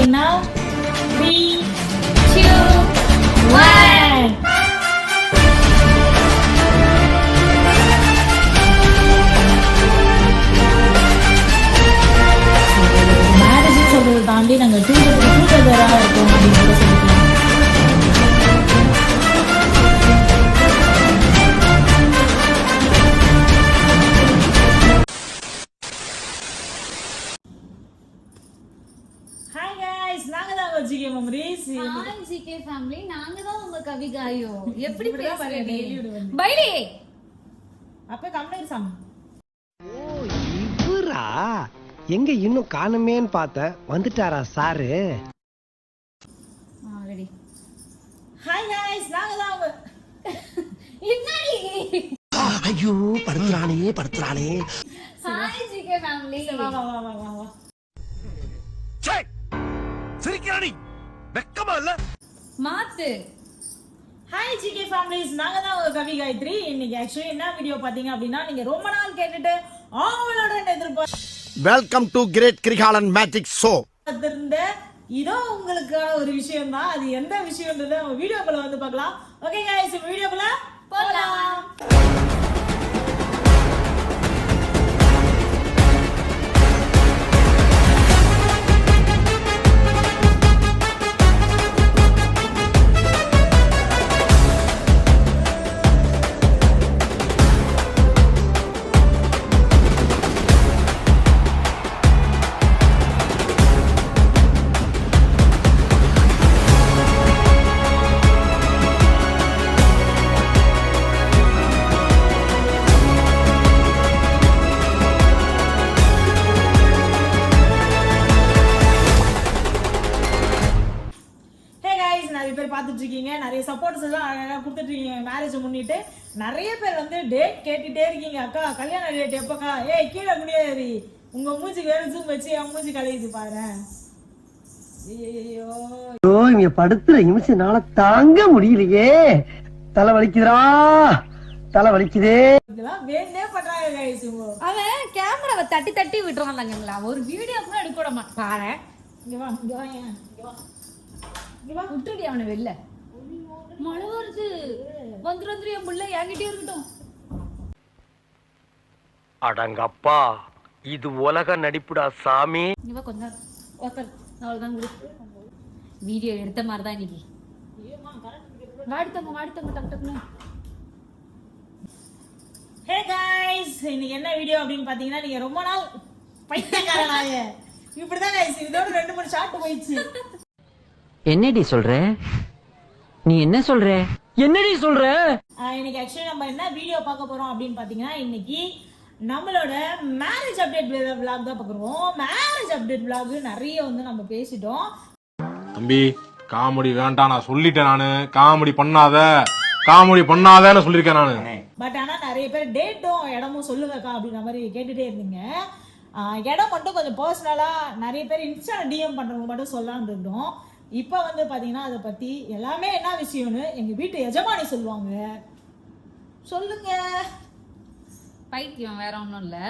பார்த்தீங்கன்னா 3, 2, 1. மேரேஜ் சொல்றதை தாண்டி நாங்கள் டூகெதராக இருக்கோம் அப்படின்னு கூட சொல்லிக்கலாம். ஜிகே ஃபேமிலி, நாங்க தான் உங்க கவிகாயோ. எப்படி பேசுறீங்க பைடி? அப்ப கம்ப்ளைண்ட் சாம். ஓ இவரா? எங்க இன்னும் காணுமேன்னு பார்த்தேன். வந்துட்டாரா சாரு? ரெடி. ஹாய் गाइस, நாங்க தான் உங்க என்னடி? ஐயோ படுத்துறானே. Hi GK family. வா. சே சிரிக்கிறானே. வெக்கமா இல்ல? மாத்து. ஹாய் ஜிகே ஃபேமிலிஸ், நாங்க தான் உங்க கவி காயத்ரி. இன்னைக்கு ஆக்சுவலி என்ன வீடியோ பாத்தீங்க அப்படின்னா, நீங்க ரொம்ப நாள் கேட்டுட்டு ஆவலோட எதிர்பார்த்து welcome to great Kirikalan magic show இருந்த இதோ உங்களுக்கான ஒரு விஷயம் தான். அது எந்த விஷயம்ன்றத நம்ம வீடியோக்குள்ள வந்து பார்க்கலாம். ஓகே गाइस, வீடியோக்குள்ள போலாம். பார்த்துட்டு இருக்கீங்க, நிறைய சப்போர்ட்ஸ் எல்லாம் அழகாக கொடுத்துட்டு இருக்கீங்க. மேரேஜ் முன்னிட்டு நிறைய பேர் வந்து டேட் கேட்டுட்டே இருக்கீங்க. அக்கா கல்யாண டேட் எப்பக்கா? ஏய் கீழே முடியாது, உங்க மூஞ்சிக்கு வேற ஜூம் வச்சு என் மூஞ்சி கலையுது பாரு. ஐயோ இங்க படுத்துற நிமிஷம்னால தாங்க முடியலையே. தலை வலிக்குதே. இதெல்லாம் வேண்டே பண்றாங்க गाइस. அவன் கேமராவை தட்டி தட்டி விட்டுறாங்கங்களா? ஒரு வீடியோ கூட எடுக்க விட மாட்டான். பாரு இங்க வா. விட்டுடி அவனை வெளில. மழை வருது. வந்துரு என் புள்ள என்கிட்டே இருக்கட்டும். அடங்கப்பா, இது உலக நடிப்புடா சாமி. இவ கொஞ்சம் அவ்வளவுதான். வீடியோ எடுத்த மாதிரி தான் இன்னைக்கு. வாடித்தங்க டக்குன்னு. ஹே गाइस, இன்னைக்கு என்ன வீடியோ அப்படின்னு பாத்தீங்கன்னா, நீங்க ரொம்ப நாள் பைத்தியக்காரனாய இப்படிதான் गाइस. இதோட 2-3 ஷாட் போயிடுச்சு. என்னடி சொல்ற? நீ என்ன சொல்ற? என்னடி சொல்ற? இன்னைக்கு ஆக்சுவலி நம்ம என்ன வீடியோ பார்க்க போறோம் அப்படின்னு பாத்தீங்கன்னா, இன்னைக்கு நம்மளோட மேரேஜ் அப்டேட் vlog தான் பார்க்குறோம். மேரேஜ் அப்டேட் vlog நிறைய வந்து நம்ம பேசிட்டோம். தம்பி காமெடி வேண்டாம், நான் சொல்லிட்டேன். நானு காமெடி பண்ணாதேன்னு சொல்லியிருக்கேன் நானு. பட் ஆனா நிறைய பேர் டேட்டும் இடமும் சொல்லுங்கக்கா அப்படின்ற மாதிரி கேட்டுட்டே இருந்தீங்க. இடம் மட்டும் கொஞ்சம் பர்சனலா நிறைய பேர் இன்ஸ்டா டிஎம் பண்றவங்க மட்டும் சொல்லலாம்னு இருந்தோம். இப்போ வந்து பாத்தீங்கன்னா அதை பத்தி எல்லாமே என்ன விஷயம்னு எங்க வீட்டு எஜமானி சொல்லுவாங்க. சொல்லுங்க. பைத்தியம் வேற ஒன்றும் இல்லை,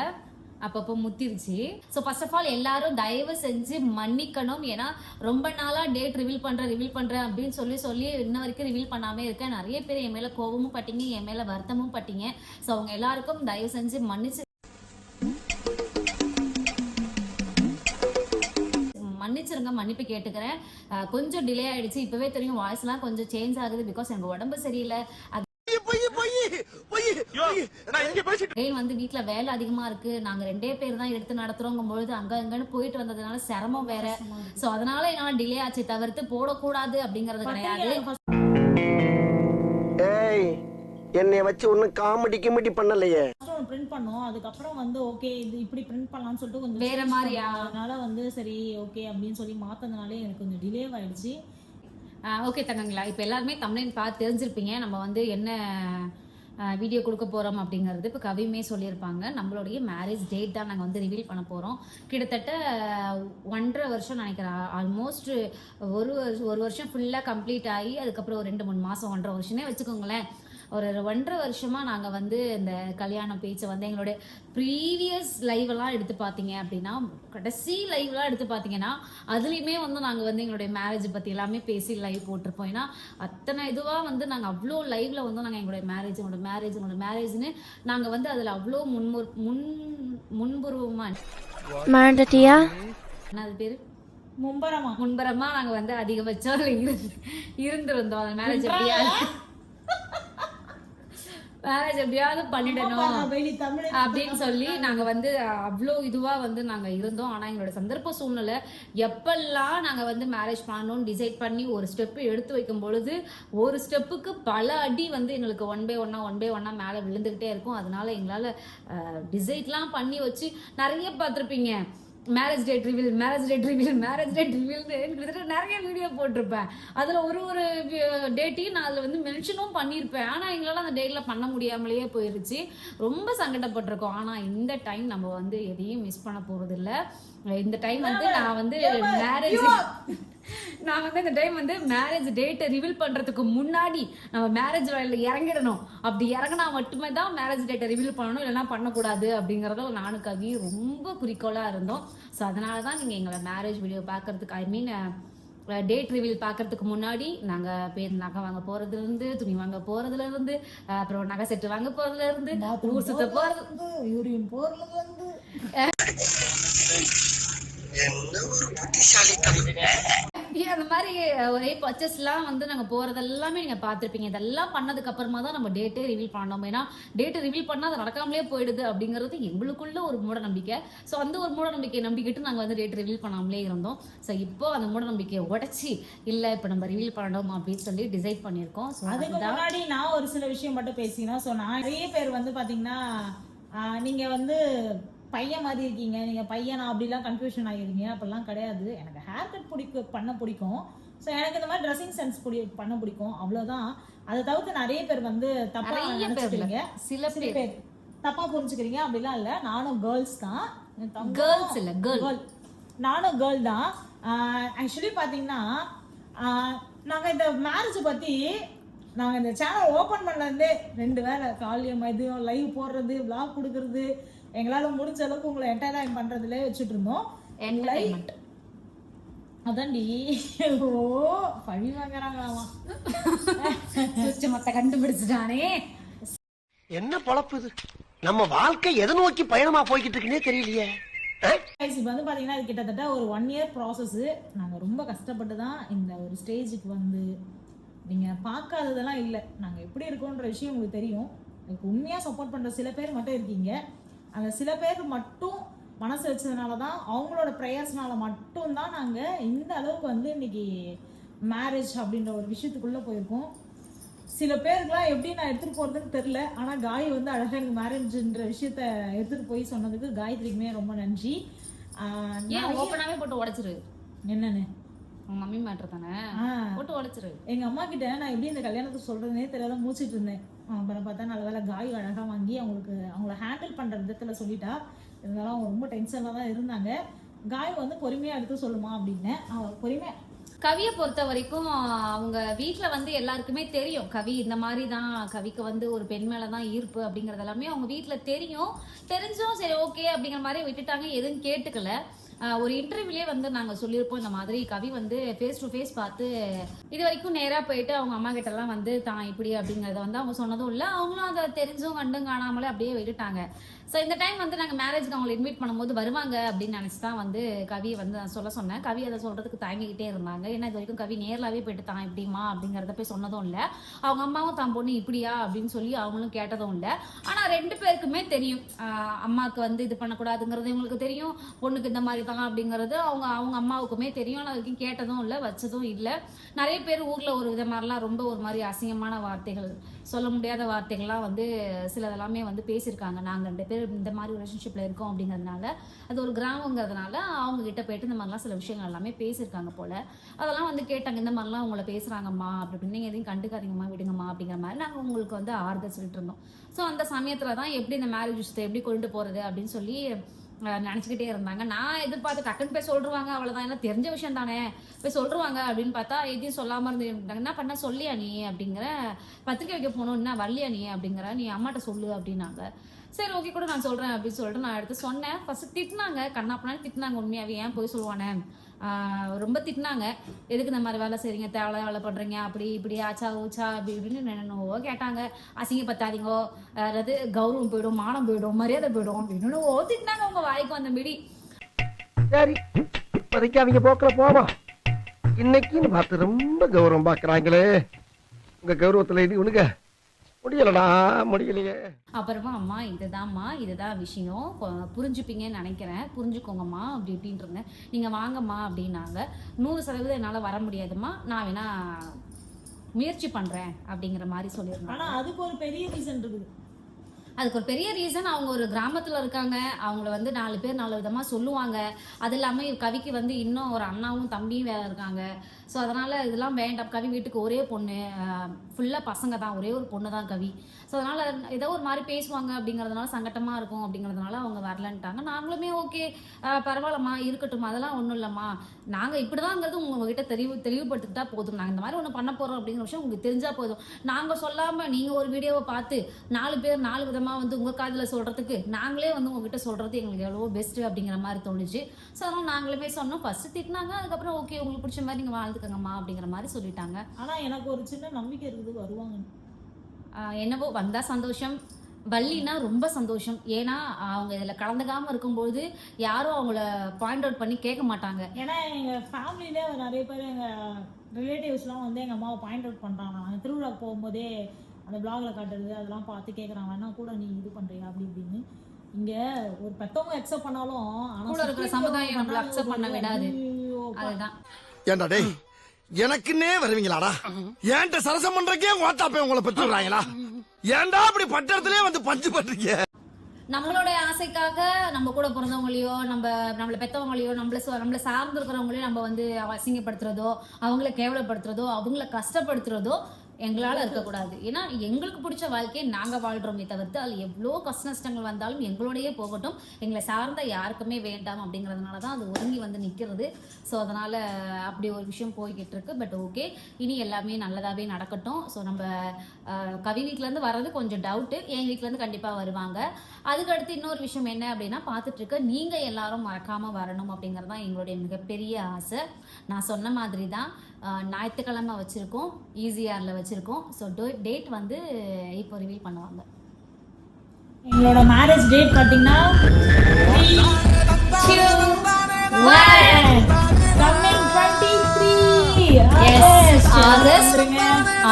அப்பப்போ முத்திருச்சு. ஸோ ஃபர்ஸ்ட் ஆஃப் ஆல் எல்லாரும் தயவு செஞ்சு மன்னிக்கணும். ஏன்னா ரொம்ப நாளாக டேட் ரிவீல் பண்ணுறேன் அப்படின்னு சொல்லி இன்ன வரைக்கும் ரிவீல் பண்ணாமே இருக்கேன். நிறைய பேர் என் மேலே கோபமும் பட்டீங்க, என் மேலே வருத்தமும் பட்டீங்க. ஸோ அவங்க எல்லாருக்கும் தயவு செஞ்சு மன்னிச்சிருங்க, மன்னிப்பு கேட்டுக்கிறேன். கொஞ்சம் டிலே ஆயிடுச்சு. இப்பவே தெரியும் வாய்ஸ்லாம் கொஞ்சம் சேஞ்ச் ஆகுது. பிகாஸ் எனக்கு உடம்பு சரியில்லை. வந்து வீட்டுல வேலை அதிகமா இருக்கு. நாங்க 2 பேர் தான் எடுத்து நடத்துறோங்கும் பொழுது அங்கன்னு போயிட்டு வந்ததுனால சிரமம் வேற. சோ அதனால என்னால டிலே ஆச்சு. தவிர்த்து போடக்கூடாது அப்படிங்கறது கிடையாது. என்னை வச்சு ஒன்னும் காமெடி பண்ணலையே. பிரிண்ட் பண்ணோம், அதுக்கப்புறம் வந்து ஓகே இது இப்படி பிரிண்ட் பண்ணலாம்னு சொல்லிட்டு கொஞ்சம் வேற மாதிரியா, அதனால வந்து சரி ஓகே அப்படின்னு சொல்லி மாத்ததுனாலே எனக்கு கொஞ்சம் டிலே ஆயிடுச்சு. ஓகே தங்கங்களா, இப்போ எல்லாருமே தமிழ் பார்த்து தெரிஞ்சிருப்பீங்க நம்ம வந்து என்ன வீடியோ கொடுக்க போகிறோம் அப்படிங்கிறது. இப்போ கவியுமே சொல்லியிருப்பாங்க, நம்மளுடைய மேரேஜ் டேட் தான் நாங்கள் வந்து ரிவீல் பண்ண போகிறோம். கிட்டத்தட்ட 1.5 வருஷம் நினைக்கிறேன். ஆல்மோஸ்ட் ஒரு வருஷம் ஃபுல்லாக கம்ப்ளீட் ஆகி அதுக்கப்புறம் ஒரு 2-3 மாதம் 1.5 வருஷமே வச்சுக்கோங்களேன். ஒரு 1.5 வருஷமாக நாங்கள் வந்து இந்த கல்யாண பேச்சை வந்து எங்களுடைய ப்ரீவியஸ் லைவெல்லாம் எடுத்து பார்த்தீங்க அப்படின்னா, கடைசி லைவ்லாம் எடுத்து பார்த்தீங்கன்னா அதுலேயுமே வந்து நாங்கள் வந்து எங்களுடைய மேரேஜ் பற்றி எல்லாமே பேசி லைவ் போட்டிருப்போம். ஏன்னா அத்தனை இதுவாக வந்து நாங்கள் அவ்வளோ லைவில் வந்து நாங்கள் எங்களுடைய மேரேஜ்னு நாங்கள் வந்து அதில் அவ்வளோ முன்புருவமாக மறந்துட்டியா? என்ன அது பேர் முன்பரமா நாங்கள் வந்து அதிகபட்சம் இருந்திருந்தோம். அந்த மேரேஜ் எப்படியாவது பண்ணிடணும் அப்படின்னு சொல்லி நாங்கள் வந்து அவ்வளோ இதுவாக வந்து நாங்கள் இருந்தோம். ஆனால் எங்களோட சந்தர்ப்ப சூழ்நிலை எப்பெல்லாம் நாங்கள் வந்து மேரேஜ் பண்ணணும்னு டிசைட் பண்ணி ஒரு ஸ்டெப்பு எடுத்து வைக்கும் பொழுது ஒரு ஸ்டெப்புக்கு பல அடி வந்து எங்களுக்கு ஒன் பை ஒன்னா மேலே விழுந்துக்கிட்டே இருக்கும். அதனால எங்களால் டிசைட்லாம் பண்ணி வச்சு நிறைய பார்த்துருப்பீங்க. மேரேஜ் டேட் ரிவீல்னு கிட்டத்தட்ட நிறைய வீடியோ போட்டிருப்பேன். அதில் ஒரு டேட்டையும் நான் அதில் வந்து மென்ஷனும் பண்ணியிருப்பேன். ஆனால் எங்களால் அந்த டேட்டில் பண்ண முடியாமலேயே போயிடுச்சு. ரொம்ப சங்கடப்பட்டிருக்கோம். ஆனால் இந்த டைம் நம்ம வந்து எதையும் மிஸ் பண்ண போகிறதில்ல. இந்த டைம் வந்து நான் வந்து இந்த டைம் வந்து மேரேஜ் டேட்டை ரிவீல் பண்ணுறதுக்கு முன்னாடி நம்ம மேரேஜ் வேலையில் இறங்கிடணும். அப்படி இறங்கினா மட்டுமே தான் மேரேஜ் டேட்டை ரிவீல் பண்ணணும், இல்லைன்னா பண்ணக்கூடாது அப்படிங்கிறதுல நானும் கவி ரொம்ப குறிக்கோளாக இருந்தோம். ஸோ அதனால தான் நீங்கள் எங்களை மேரேஜ் வீடியோ பார்க்குறதுக்கு டேட் ரிவீல் பார்க்கறதுக்கு முன்னாடி நாங்கள் நகை வாங்க போகிறதுலேருந்து, துணி வாங்க போகிறதுலேருந்து, அப்புறம் நகை செட்டு வாங்க போகிறதுலேருந்து, ஊர் சுத்த போகிறது, யூரின் போகிறதுலேருந்து அந்த மாதிரி ஒரே பர்ச்சேஸ்லாம் வந்து நாங்கள் போகிறது எல்லாமே நீங்கள் பார்த்துருப்பீங்க. இதெல்லாம் பண்ணதுக்கு அப்புறமா தான் நம்ம டேட்டே ரிவீல் பண்ணோம். ஏன்னா டேட்டை ரிவீல் பண்ணால் அது நடக்காமலே போயிடுது அப்படிங்கிறது எங்களுக்குள்ள ஒரு மூட நம்பிக்கை. ஸோ அந்த ஒரு மூட நம்பிக்கையை நம்பிக்கிட்டு நாங்கள் வந்து டேட் ரிவீல் பண்ணாமலே இருந்தோம். ஸோ இப்போ அந்த மூட நம்பிக்கையை உடச்சி இல்லை இப்போ நம்ம ரிவீல் பண்ணணும் அப்படின்னு சொல்லி டிசைட் பண்ணியிருக்கோம். ஸோ அதுக்கு முன்னாடி நான் ஒரு சில விஷயம் மட்டும் பேசினேன். ஸோ நான் நிறைய பேர் வந்து பார்த்தீங்கன்னா நீங்கள் வந்து பையன் மாதிரி இருக்கீங்க, நீங்கள் பையனா அப்படிலாம் கன்ஃபியூஷன் ஆகிருக்கீங்க. அப்படிலாம் கிடையாது. எனக்கு ஹேர் கட் பண்ண பிடிக்கும். ஸோ எனக்கு இந்த மாதிரி ட்ரெஸ்ஸிங் சென்ஸ் பண்ண பிடிக்கும், அவ்வளோதான். அதை தவிர்த்து நிறைய பேர் வந்து தப்பாக நினைச்சுக்கிறீங்க, சில பேர் தப்பாக புரிஞ்சுக்கிறீங்க. அப்படிலாம் இல்லை. நானும் கேர்ள்ஸ் தான். கேர்ள்ஸ் இல்லை, கேர்ள். நானும் கேர்ள் தான். ஆக்சுவலி பார்த்தீங்கன்னா நாங்கள் இந்த மேரேஜை பற்றி நாங்கள் இந்த சேனல் ஓப்பன் பண்ணலேருந்தே 2 வேலை காலையும் மதியம் லைவ் போடுறது, விளாக் கொடுக்குறது, எங்களால் முடிஞ்ச அளவுக்கு உங்களை என்டர்டைன் பண்ணுறதுலே வச்சுட்டு இருந்தோம். என்டர்டைன்மெண்ட் அதான்டி. ஓ பழி வாங்குறாங்களாமா. மொத்த கண்டுபிடிச்சிட்டானே. என்ன பொழப்பு இது? நம்ம வாழ்க்கை எதை நோக்கி பயணமா போய்கிட்டு இருக்குன்னே தெரியலையே. இப்போ வந்து பார்த்தீங்கன்னா இது கிட்டத்தட்ட ஒரு 1 இயர் ப்ராசஸ்ஸு. நாங்கள் ரொம்ப கஷ்டப்பட்டு தான் இந்த ஒரு ஸ்டேஜுக்கு வந்து, நீங்கள் பார்க்காததெல்லாம் இல்லை, நாங்கள் எப்படி இருக்கோன்ற விஷயம் உங்களுக்கு தெரியும். எனக்கு உண்மையாக சப்போர்ட் பண்ணுற சில பேர் மட்டும் இருக்கீங்க. அந்த சில பேர் மட்டும் மனசு வச்சதுனால தான், அவங்களோட ப்ரேயர்ஸ்னால மட்டும்தான் நாங்கள் இந்த அளவுக்கு வந்து இன்னைக்கு மேரேஜ் அப்படின்ற ஒரு விஷயத்துக்குள்ளே போயிருக்கோம். சில பேருக்குலாம் எப்படி நான் எடுத்துகிட்டு போகிறதுன்னு தெரில. ஆனால் காய் வந்து அழகாக எனக்கு மேரேஜ்ன்ற விஷயத்த எடுத்துகிட்டு போய் சொன்னதுக்கு காயத்ரிக்குமே ரொம்ப நன்றி. ஏன் ஓப்பனாகவே போட்டு உடைச்சிரு? என்னன்னு உங்கள் மம்மி மேட்ரு தானே, போட்டு உடைச்சிரு. எங்கள் அம்மா கிட்ட நான் எப்படி இந்த கல்யாணத்தை சொல்கிறதுனே தெரியாத மூச்சிட்டு இருந்தேன். அப்புறம் பார்த்தா நல்ல வேலை காய் அழகாக வாங்கி அவங்கள ஹேண்டில் பண்ணுற விதத்தில் சொல்லிட்டா. இருந்தாலும் அவங்க ரொம்ப டென்ஷனில் தான் இருந்தாங்க. காய் வந்து பொறுமையாக எடுத்து சொல்லுமா அப்படின்னேன். பொறுமையாக கவியை பொறுத்த வரைக்கும் அவங்க வீட்டில் வந்து எல்லாருக்குமே தெரியும் கவி இந்த மாதிரி தான், கவிக்கு வந்து ஒரு பெண் மேலே தான் ஈர்ப்பு அப்படிங்கிறது எல்லாமே அவங்க வீட்டில் தெரிஞ்சும் சரி ஓகே அப்படிங்கிற மாதிரி விட்டுட்டாங்க, எதுவும் கேட்டுக்கல. ஒரு இன்டர்வியூலேயே வந்து நாங்கள் சொல்லியிருப்போம் இந்த மாதிரி கவி வந்து ஃபேஸ் டு ஃபேஸ் பார்த்து இது வரைக்கும் நேராக போயிட்டு அவங்க அம்மா கிட்டலாம் வந்து தான் இப்படி அப்படிங்கிறத வந்து அவங்க சொன்னதும் இல்லை, அவங்களும் அதை தெரிஞ்சும் கண்டும் காணாமலே அப்படியே விட்டுட்டாங்க. ஸோ இந்த டைம் வந்து நாங்கள் மேரேஜ்க்கு அவங்களை இன்வைட் பண்ணும்போது வருவாங்க அப்படின்னு நினச்சி தான் வந்து கவியை வந்து சொல்ல சொன்னேன். கவி அதை சொல்கிறதுக்கு தயங்கிக்கிட்டே இருந்தாங்க. ஏன்னா இது வரைக்கும் கவி நேர்லாவே போயிட்டு தான் இப்படிமா அப்படிங்கிறத போய் சொன்னதும் இல்லை, அவங்க அம்மாவும் தான் பொண்ணு இப்படியா அப்படின்னு சொல்லி அவங்களும் கேட்டதும் இல்லை. ஆனால் 2 பேருக்குமே தெரியும் அம்மாவுக்கு வந்து இது பண்ணக்கூடாதுங்கிறது இவங்களுக்கு தெரியும், பொண்ணுக்கு இந்த மாதிரி தான் அப்படிங்கிறது அவங்க அம்மாவுக்குமே தெரியும். ஆனால் அதுக்கும் கேட்டதும் இல்லை, வச்சதும் இல்லை. நிறைய பேர் ஊரில் ஒரு வித மாதிரிலாம் ரொம்ப ஒரு மாதிரி அசிங்கமான வார்த்தைகள், சொல்ல முடியாத வார்த்தைகள்லாம் வந்து சிலதெல்லாமே வந்து பேசியிருக்காங்க. நாங்கள் 2 பேர் இந்த மாதிரி ரிலேஷன்ஷிப்பில் இருக்கோம் அப்படிங்கிறதுனால, அது ஒரு கிராமங்கிறதுனால அவங்க கிட்ட போயிட்டு இந்த மாதிரிலாம் சில விஷயங்கள் எல்லாமே பேசியிருக்காங்க போல். அதெல்லாம் வந்து கேட்டாங்க, இந்த மாதிரிலாம் உங்களை பேசுகிறாங்கம்மா அப்படி அப்படின்னு, நீங்கள் எதையும் கண்டுக்காதீங்கம்மா விடுங்கம்மா அப்படிங்கிற மாதிரி நாங்கள் உங்களுக்கு வந்து ஆறுதல் சொல்லிட்டு இருந்தோம். ஸோ அந்த சமயத்தில் தான் எப்படி இந்த மேரேஜ் விஷயத்தை எப்படி கொண்டு போகிறது அப்படின்னு சொல்லி நினச்சிக்கிட்டே இருந்தாங்க. நான் எதிர்பார்த்து டக்குன்னு போய் சொல்லிருவாங்க, அவ்வளோதான், ஏன்னா தெரிஞ்ச விஷயம் தானே, போய் சொல்லிருவாங்க அப்படின்னு பார்த்தா எதையும் சொல்லாமல் இருந்துட்டாங்க. என்ன பண்ண சொல்லியா நீ அப்படிங்கிற, பத்திரிக்கை வைக்க போகணும், என்ன வரலையா நீ அப்படிங்கிற, நீ அம்மாட்ட சொல்லு அப்படின்னாங்க. சரி ஓகே கூட நான் சொல்கிறேன் அப்படின்னு சொல்லிட்டு நான் எடுத்து சொன்னேன். ஃபஸ்ட்டு திட்டினாங்க, கண்ணாப்பனாலும் திட்டினாங்க, உண்மையாகவே ஏன் போய் சொல்லுவானே, ரொம்ப திட்டினாங்க. எதுக்கு இந்த மாதிரி வேலை செய்றீங்க, தேவையில்ல வேலை பண்ணுறீங்க, அப்படி இப்படி ஆச்சா ஊச்சா அப்படி இப்படின்னு என்னென்னவோ கேட்டாங்க. அசிங்கப்படுத்தாதீங்கோ, அதாவது கௌரவம் போயிடும், மானம் போயிடும், மரியாதை போயிடும் அப்படின்னு திட்டினாங்க. உங்கள் வாய்க்கு வந்த மீடி. சரி, இப்போதைக்கு அவங்க போக்குற போவோம். இன்னைக்குன்னு பார்த்து ரொம்ப கௌரவம் பார்க்குறாங்களே, உங்க கௌரவத்தில் இது உனக்கு முடியலடா, முடியலையே. அப்புறமா அம்மா இதுதான் விஷயம், புரிஞ்சுப்பீங்கன்னு நினைக்கிறேன், புரிஞ்சுக்கோங்கம்மா அப்படி இப்படின்னு இருந்தேன். நீங்கள் வாங்கம்மா அப்படின்னாங்க. 100% என்னால் வர முடியாதும்மா, நான் வேணா முயற்சி பண்ணுறேன் அப்படிங்கிற மாதிரி சொல்லியிருந்தேன். ஆனால் அதுக்கு ஒரு பெரிய ரீசன் இருக்குது. அதுக்கு ஒரு பெரிய ரீசன், அவங்க ஒரு கிராமத்தில் இருக்காங்க, அவங்கள வந்து 4 பேர் 4 விதமாக சொல்லுவாங்க. அது இல்லாமல் கவிக்கு வந்து இன்னும் ஒரு அண்ணாவும் தம்பியும் வேறு இருக்காங்க. ஸோ அதனால் இதெல்லாம் வேண்டாம். கவி வீட்டுக்கு ஒரே பொண்ணு, ஃபுல்லாக பசங்க தான், ஒரே ஒரு பொண்ணு தான் கவி. ஸோ அதனால் ஏதோ ஒரு மாதிரி பேசுவாங்க அப்படிங்கிறதுனால சங்கட்டமாக இருக்கும் அப்படிங்கிறதுனால அவங்க வரலன்ட்டாங்க. நாங்களுமே ஓகே பரவாயில்லம்மா இருக்கட்டும், அதெல்லாம் ஒன்றும் இல்லைம்மா, நாங்கள் இப்படி தான்ங்கிறது உங்ககிட்ட தெளிவுபடுத்திக்கிட்டா போதும், நாங்கள் இந்த மாதிரி ஒன்று பண்ண போகிறோம் அப்படிங்கிற விஷயம் உங்களுக்கு தெரிஞ்சால் போதும். நாங்கள் சொல்லாமல் நீங்கள் ஒரு வீடியோவை பார்த்து 4 பேர் 4 விதமாக வந்து உங்கள் காதில் சொல்கிறதுக்கு நாங்களே வந்து உங்ககிட்ட சொல்கிறது எங்களுக்கு எவ்வளோ பெஸ்ட்டு அப்படிங்கிற மாதிரி தோணுச்சு. ஸோ அதனால் நாங்களுமே சொன்னோம். ஃபஸ்ட்டு திட்டினாங்க, அதுக்கப்புறம் ஓகே உங்களுக்கு பிடிச்ச மாதிரி நீங்கள் வாழ்ந்துக்கங்கம்மா அப்படிங்கிற மாதிரி சொல்லிட்டாங்க. ஆனால் எனக்கு ஒரு சின்ன நம்பிக்கை இருக்குது, வருவாங்க. என்னவோ வந்தால் சந்தோஷம், வள்ளினா ரொம்ப சந்தோஷம். ஏன்னா அவங்க இதில் கலந்துக்காமல் இருக்கும்போது யாரும் அவங்கள பாயிண்ட் அவுட் பண்ணி கேட்க மாட்டாங்க. ஏன்னா எங்கள் ஃபேமிலியிலே நிறைய பேர், எங்கள் ரிலேட்டிவ்ஸ்லாம் வந்து எங்கள் அம்மாவை பாயிண்ட் அவுட் பண்ணுறாங்க. நாங்கள் திருவிழாக்கு போகும்போதே அந்த பிளாகில் காட்டுறது அதெல்லாம் பார்த்து கேட்குறாங்க, என்ன கூட நீ இது பண்ணுறியா அப்படி இப்படின்னு. இங்கே ஒரு பெற்றவங்க அக்செப்ட் பண்ணாலும் கூட இருக்கிற சமுதாயம் நம்மள அக்செப்ட் பண்ண விடாது. அதுதான். ஏண்டா டேய், எனக்குன்னே வருவீங்களாடா? ஏன்ட்ட சரசம் பண்றக்கே ஓட்டாப்பே உங்களை பெற்றுறாங்களா? ஏன்டா அப்படி பட்டத்திலே வந்து பஞ்சு பண்றீங்க? நம்மளுடைய ஆசைக்காக நம்ம கூட பிறந்தவங்களையோ நம்மளை பெற்றவங்களையோ நம்மளை சார்ந்து இருக்கிறவங்களையும் நம்ம வந்து அசிங்கப்படுத்துறதோ, அவங்கள கேவலப்படுத்துறதோ, அவங்கள கஷ்டப்படுத்துறதோ எங்களால் இருக்கக்கூடாது. ஏன்னா எங்களுக்கு பிடிச்ச வாழ்க்கையை நாங்கள் வாழ்கிறோமே தவிர்த்து அதில் எவ்வளோ கஷ்ட நஷ்டங்கள் வந்தாலும் எங்களோடையே போகட்டும், எங்களை சார்ந்த யாருக்குமே வேண்டாம் அப்படிங்கிறதுனால தான் அது ஒதுங்கி வந்து நிற்கிறது. ஸோ அதனால் அப்படி ஒரு விஷயம் போய்கிட்டு இருக்கு. பட் ஓகே, இனி எல்லாமே நல்லதாகவே நடக்கட்டும். ஸோ நம்ம கவி வீட்டிலேருந்து வர்றது கொஞ்சம் டவுட்டு, என் வீட்டிலேருந்து கண்டிப்பாக வருவாங்க. அதுக்கடுத்து இன்னொரு விஷயம் என்ன அப்படின்னா, பார்த்துட்ருக்க நீங்கள் எல்லாரும் மறக்காமல் வரணும் அப்படிங்கிறது தான் எங்களுடைய மிகப்பெரிய ஆசை. நான் சொன்ன மாதிரி தான் ஞாயிற்றுக்கிழமை வச்சுருக்கோம், ஈஸிஆரில் வச்சுருக்கோம். ஸோ டேட் வந்து இப்போ ரிவீல் பண்ணுவாங்க. எங்களோட மேரேஜ் டேட் பார்த்தீங்கன்னா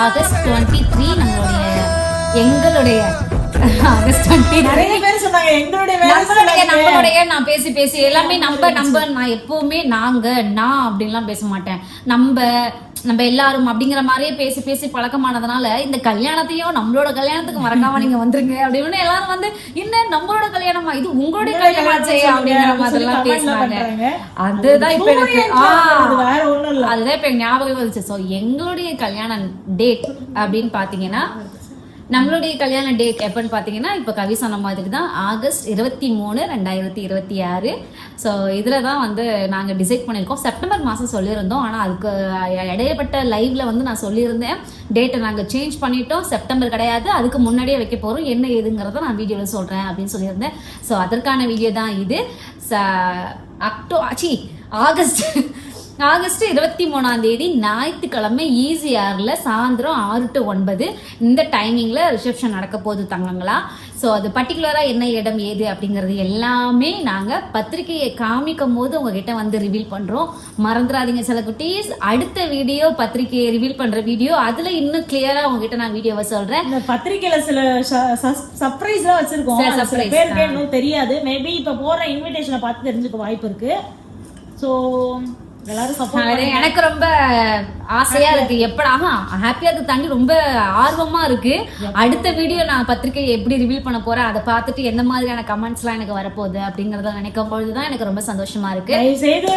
ஆகஸ்ட் 23 எங்களுடைய ஆகஸ்ட் 20 நிறைய பேர் சொன்னாங்க நம்மளுடைய நான் பேசி எல்லாமே நம்ம நான் எப்பவுமே நான் அப்படின்லாம் பேச மாட்டேன். நம்ம எல்லாரும் அப்படிங்கிற மாதிரியே பேசி பழக்கமானதுனால இந்த கல்யாணத்தையும் நம்மளோட கல்யாணத்துக்கு மறக்காம நீங்க வந்துருங்க அப்படின்னு எல்லாரும் வந்து, இன்னும் நம்மளோட கல்யாணமா இது உங்களுடைய கல்யாணம் அப்படிங்கிற மாதிரி எல்லாம் பேசுறாங்க. அதுதான் இப்ப எனக்கு அதுதான் இப்ப ஞாபகம் வந்துச்சு. ஸோ எங்களுடைய கல்யாண டேட் அப்படின்னு பாத்தீங்கன்னா, நம்மளுடைய கல்யாண டேட் எப்பன்னு பார்த்தீங்கன்னா, இப்போ கவி சொன்ன மாதிரி தான் ஆகஸ்ட் 23, 2026. ஸோ இதில் தான் வந்து நாங்கள் டிசைட் பண்ணியிருக்கோம். செப்டம்பர் மாதம் சொல்லியிருந்தோம், ஆனால் அதுக்கு இடையப்பட்ட லைவில் வந்து நான் சொல்லியிருந்தேன் டேட்டை நாங்கள் சேஞ்ச் பண்ணிட்டோம், செப்டம்பர் கிடையாது, அதுக்கு முன்னாடியே வைக்க போகிறோம், என்ன ஏதுங்கிறத நான் வீடியோவில் சொல்கிறேன் அப்படின்னு சொல்லியிருந்தேன். ஸோ அதற்கான வீடியோ தான் இது. ஆகஸ்ட் 23 ஞாயிற்றுக்கிழமை ஈஸிஆரில் சாயந்தரம் 6 to 9 இந்த டைமிங்கில் ரிசப்ஷன் நடக்க போகுது தங்கங்களா. ஸோ அது பர்டிகுலராக என்ன இடம் ஏது அப்படிங்கிறது எல்லாமே நாங்கள் பத்திரிகையை காமிக்கும் போது உங்ககிட்ட வந்து ரிவீல் பண்ணுறோம். மறந்துடாதீங்க சில குட்டீஸ். அடுத்த வீடியோ பத்திரிகையை ரிவீல் பண்ணுற வீடியோ, அதில் இன்னும் கிளியராக உங்ககிட்ட நான் வீடியோவை சொல்கிறேன். இந்த பத்திரிகையில் சில சர்ப்ரைஸ்லாம் வச்சுருக்கோம், சில பேருக்கு இன்னும் தெரியாது. மேபி இப்போ போகிற இன்விடேஷனை பார்த்து தெரிஞ்சுக்க வாய்ப்பு இருக்குது. ஸோ எனக்கு ரொம்ப ஆசையா இருக்கு, எப்படா ஹாப்பியா இருக்கு தாண்டி ரொம்ப ஆர்வமா இருக்கு. அடுத்த வீடியோ நான் பத்திரிகையை எப்படி ரிவீல் பண்ண போறேன், அதை பார்த்துட்டு எந்த மாதிரியான கமெண்ட்ஸ் எல்லாம் எனக்கு வரப்போகுது அப்படிங்கறத நினைக்கும் பொழுதுதான் எனக்கு ரொம்ப சந்தோஷமா இருக்கு. செய்து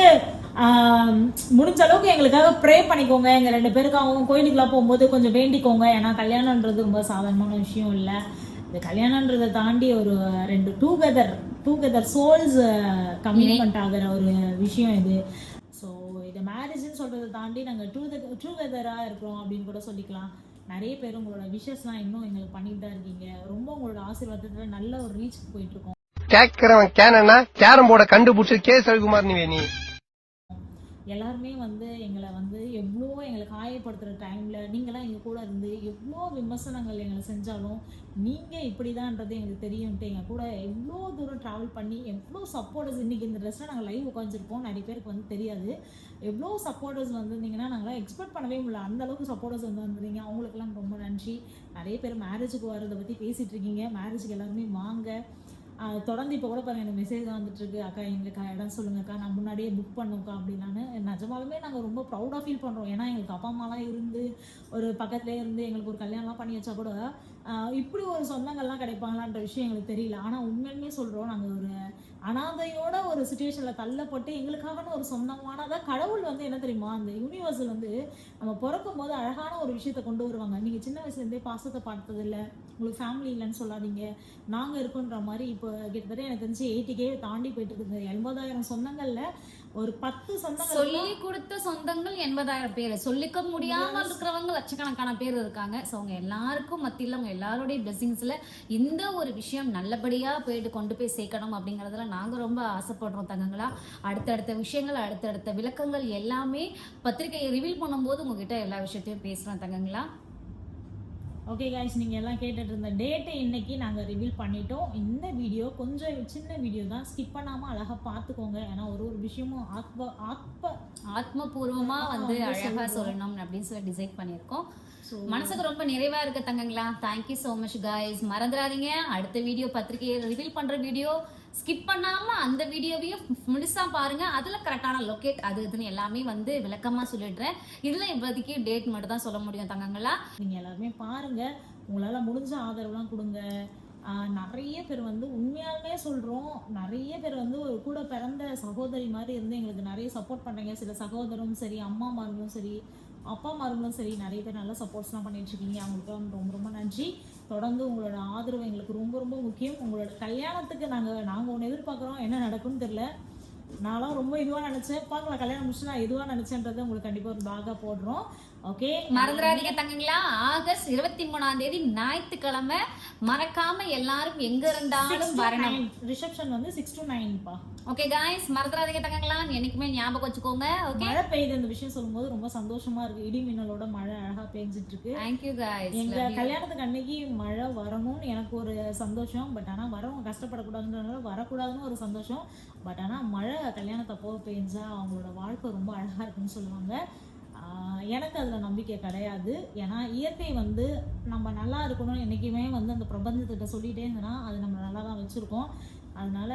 முடிஞ்ச அளவுக்கு எங்களுக்காக ப்ரே பண்ணிக்கோங்க. எங்க 2 பேருக்காகவும் கோயிலுக்குலாம் போகும்போது கொஞ்சம் வேண்டிக்கோங்க. ஏன்னா கல்யாணம்ன்றது ரொம்ப சாதாரணமான விஷயம் இல்லை. இந்த கல்யாணன்றதை தாண்டி ஒரு 2 டூகெதர் சோல்ஸ் கமிட்மெண்ட் ஆகிற ஒரு விஷயம் இது. ஸோ இதை மேரேஜ்னு சொல்கிறத தாண்டி நாங்கள் டூகெதராக இருக்கிறோம் அப்படின்னு கூட சொல்லிக்கலாம். நிறைய பேர் உங்களோட விஷஸ்லாம் இன்னும் எங்களுக்கு பண்ணிட்டு தான் இருக்கீங்க. ரொம்ப உங்களோட ஆசீர்வாதத்தில் நல்ல ஒரு ரீச்சுக்கு போயிட்டுருக்கோம். கேட்கிறவன் கேனா கேரம் போர்டை கண்டுபிடிச்சு கே ரவிக்குமார் நீ எல்லாருமே வந்து எங்களை வந்து எவ்வளோ எங்களை காயப்படுத்துகிற டைமில் நீங்களாம் எங்கள் கூட இருந்து எவ்வளோ விமர்சனங்கள் எங்களை செஞ்சாலும் நீங்கள் இப்படி தான்ன்றது எங்களுக்கு தெரியும்ட்டு எங்கள் கூட எவ்வளோ தூரம் ட்ராவல் பண்ணி எவ்வளோ சப்போர்ட்டர்ஸ் இன்றைக்கி இந்த ட்ரெஸ்ஸில் நாங்கள் லைவ் உட்காந்துருப்போம். நிறைய பேருக்கு வந்து தெரியாது எவ்வளோ சப்போர்ட்டர்ஸ் வந்திருந்தீங்கன்னா நாங்களாம் எக்ஸ்பெக்ட் பண்ணவே முடியல. அந்தளவுக்கு சப்போர்ட்டர்ஸ் வந்துருந்தீங்க. அவங்களுக்குலாம் ரொம்ப நன்றி. நிறைய பேர் மேரேஜுக்கு வரதை பற்றி பேசிகிட்டு இருக்கீங்க. மேரேஜுக்கு எல்லாருமே வாங்க. தொடர்ந்து இப்போ கூட பாருங்கள் எனக்கு மெசேஜ் தான் வந்துட்டுருக்கு. அக்கா எங்களுக்கு இடம் சொல்லுங்கக்கா, நான் முன்னாடியே புக் பண்ணுக்கா அப்படின்னான்னு. நிஜமாலுமே நாங்கள் ரொம்ப ப்ரௌடாக ஃபீல் பண்ணுறோம். ஏன்னா எங்களுக்கு அப்பா அம்மாலாம் இருந்து ஒரு பக்கத்துலேயே இருந்து எங்களுக்கு ஒரு கல்யாணம்லாம் பண்ணி வச்சா கூட இப்படி ஒரு சொந்தங்கள்லாம் கிடைப்பாங்களான்ற விஷயம் எங்களுக்கு தெரியல. ஆனால் உண்மையுமே சொல்கிறோம், நாங்கள் ஒரு அனாதையோட ஒரு சுச்சுவேஷனில் தள்ளப்பட்டு எங்களுக்காகன்னு ஒரு சொந்தமானதாக கடவுள் வந்து என்ன தெரியுமா, அந்த யூனிவர்ஸில் வந்து நம்ம பிறக்கும் போது அழகான ஒரு விஷயத்தை கொண்டு வருவாங்க. நீங்கள் சின்ன வயசுலேருந்தே பாசத்தை பார்த்ததில்லை, உங்களுக்கு ஃபேமிலி இல்லைன்னு சொல்லாதீங்க, நாங்கள் இருக்கோன்ற மாதிரி. இப்போ கிட்டத்தட்ட எனக்கு தெரிஞ்சு 80K தாண்டி போயிட்டு இருக்குது. 80,000 சொந்தங்கள்ல ஒரு 10 சொந்தங்கள் சொல்லி கொடுத்த சொந்தங்கள் 80,000 பேர், சொல்லிக்க முடியாமல் இருக்கிறவங்க லட்சக்கணக்கான பேர் இருக்காங்க. ஸோ அவங்க எல்லாருக்கும் மத்தியில் அவங்க எல்லாருடைய பிளெஸிங்ஸ்ல இந்த ஒரு விஷயம் நல்லபடியா போயிட்டு கொண்டு போய் சேர்க்கணும் அப்படிங்கறதுல நாங்க ரொம்ப ஆசைப்படுறோம் தங்கங்களா. அடுத்தடுத்த விஷயங்கள், அடுத்தடுத்த விளக்கங்கள் எல்லாமே பத்திரிகையை ரிவீல் பண்ணும்போது உங்ககிட்ட எல்லா விஷயத்தையும் பேசுறோம் தங்கங்களா. ஓகே கைஸ், நீங்கள் எல்லாம் கேட்டுட்டு இருந்த டேட்டை இன்னைக்கு நாங்கள் ரிவீல் பண்ணிட்டோம். இந்த வீடியோ கொஞ்சம் சின்ன வீடியோ தான், ஸ்கிப் பண்ணாமல் அழகாக பார்த்துக்கோங்க. ஏன்னா ஒரு விஷயமும் ஆத்மபூர்வமா வந்து அழகா சொல்லணும் அப்படின்னு சொல்லி டிசைட் பண்ணியிருக்கோம். மனசுக்கு ரொம்ப நிறைவா இருக்கு தங்கங்களா. Thank you so much guys. மறந்துடாதீங்க, அடுத்த வீடியோ பத்திரிகையை ரிவீல் பண்ற வீடியோ ஸ்கிப் பண்ணாம அந்த வீடியோவையும் முழுசா பாருங்க. அதுல கரெக்டான லொக்கேட் அது இதுன்னு எல்லாமே வந்து விளக்கமா சொல்லிடுறேன். இதுல இப்போதைக்கு டேட் மட்டும் தான் சொல்ல முடியும் தங்கங்களா. நீங்க எல்லாருமே பாருங்க, உங்களால முடிஞ்ச ஆதரவுலாம் கொடுங்க. நிறைய பேர் வந்து உண்மையாலுமே சொல்கிறோம், நிறைய பேர் வந்து ஒரு கூட பிறந்த சகோதரி மாதிரி இருந்து எங்களுக்கு நிறைய சப்போர்ட் பண்ணுறீங்க. சில சகோதரும் சரி, அம்மாமார்களும் சரி, அப்பாமார்களும் சரி, நிறைய பேர் நல்லா சப்போர்ட்ஸ்லாம் பண்ணிட்டு இருக்கீங்க. அவங்களுக்கு ரொம்ப ரொம்ப நன்றி. தொடர்ந்து உங்களோட ஆதரவு எங்களுக்கு ரொம்ப ரொம்ப முக்கியம். உங்களோட கல்யாணத்துக்கு நாங்கள் ஒன்று எதிர்பார்க்குறோம். என்ன நடக்கும்னு தெரில. நான்லாம் ரொம்ப இதுவாக நினச்சேன். பார்க்கலாம், கல்யாணம் முடிச்சு நான் எதுவாக நினச்சேன்றதை உங்களுக்கு கண்டிப்பாக ஒரு பாகா போடுறோம். ஓகே, மறந்துடாதீங்க தங்கங்களா. ஆகஸ்ட் 23 ஞாயிற்றுக்கிழமை மறக்காம எல்லாரும் எங்க இருந்தாலும் வரணும். ரிசப்ஷன் வந்து 6 to 9 பா. ஓகே गाइस, மறந்துடாதீங்க தங்கங்களா. என்னைக்குமே ஞாபகம் வச்சுக்கோங்க. ஓகே, மழை பெய்யுது. இந்த விஷயம் சொல்லும்போது ரொம்ப சந்தோஷமா இருக்கு. இடி மின்னலோட மழை அழகா பெஞ்சிட்டு இருக்கு. Thank you guys. எங்க கல்யாணத்துக்கு அன்னைக்கு மழை வரணும்னு எனக்கு ஒரு சந்தோஷம். பட் ஆனா வரவங்க கஷ்டப்படக்கூடாதுன்றதுனால வரக்கூடாதுன்னு ஒரு சந்தோஷம். பட் ஆனா மழை கல்யாணத்தப்போ பெஞ்சா அவங்களோட வாழ்க்கை ரொம்ப அழகா இருக்குன்னு சொல்லுவாங்க. எனக்கு அதில் நம்பிக்கை கிடையாது. ஏன்னா இயற்கை வந்து நம்ம நல்லா இருக்கணும்னு என்றைக்குமே வந்து அந்த பிரபஞ்சத்திட்ட சொல்லிகிட்டே இருந்தோன்னா அது நம்ம நல்லா தான் வச்சுருக்கோம். அதனால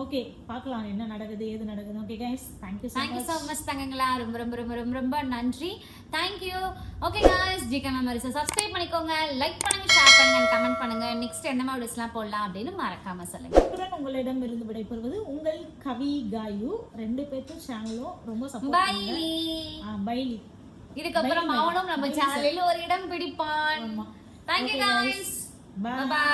ஓகே, பார்க்கலாம் என்ன நடக்குது ஏது நடக்குது. Okay guys, thank you so much தங்கங்களா. ரொம்ப ரொம்ப ரொம்ப ரொம்ப ரொம்ப நன்றி. தேங்க்யூ. ஓகே கைஸ், ஜிகே மெமரிஸை சப்ஸ்கிரைப் பண்ணிக்கோங்க, லைக் பண்ணுங்க, ஷேர் பண்ணுங்க, கமெண்ட் பண்ணுங்க. நெக்ஸ்ட் என்ன வீடியோஸ்லாம் போடலாம் அப்படின்னு மறக்காம சொல்லுங்க. இத்துடன் உங்களிடம் இருந்து விடைபெறுவது உங்கள் கவி காயு. 2 பேர்த்தும் சேனலும் ரொம்ப சப்போர்ட் பண்ணுங்க. பைலி இதுக்கப்புறம் அவனும் நம்ம சேனலில் ஒரு இடம் பிடிப்பான். Thank you guys. பை.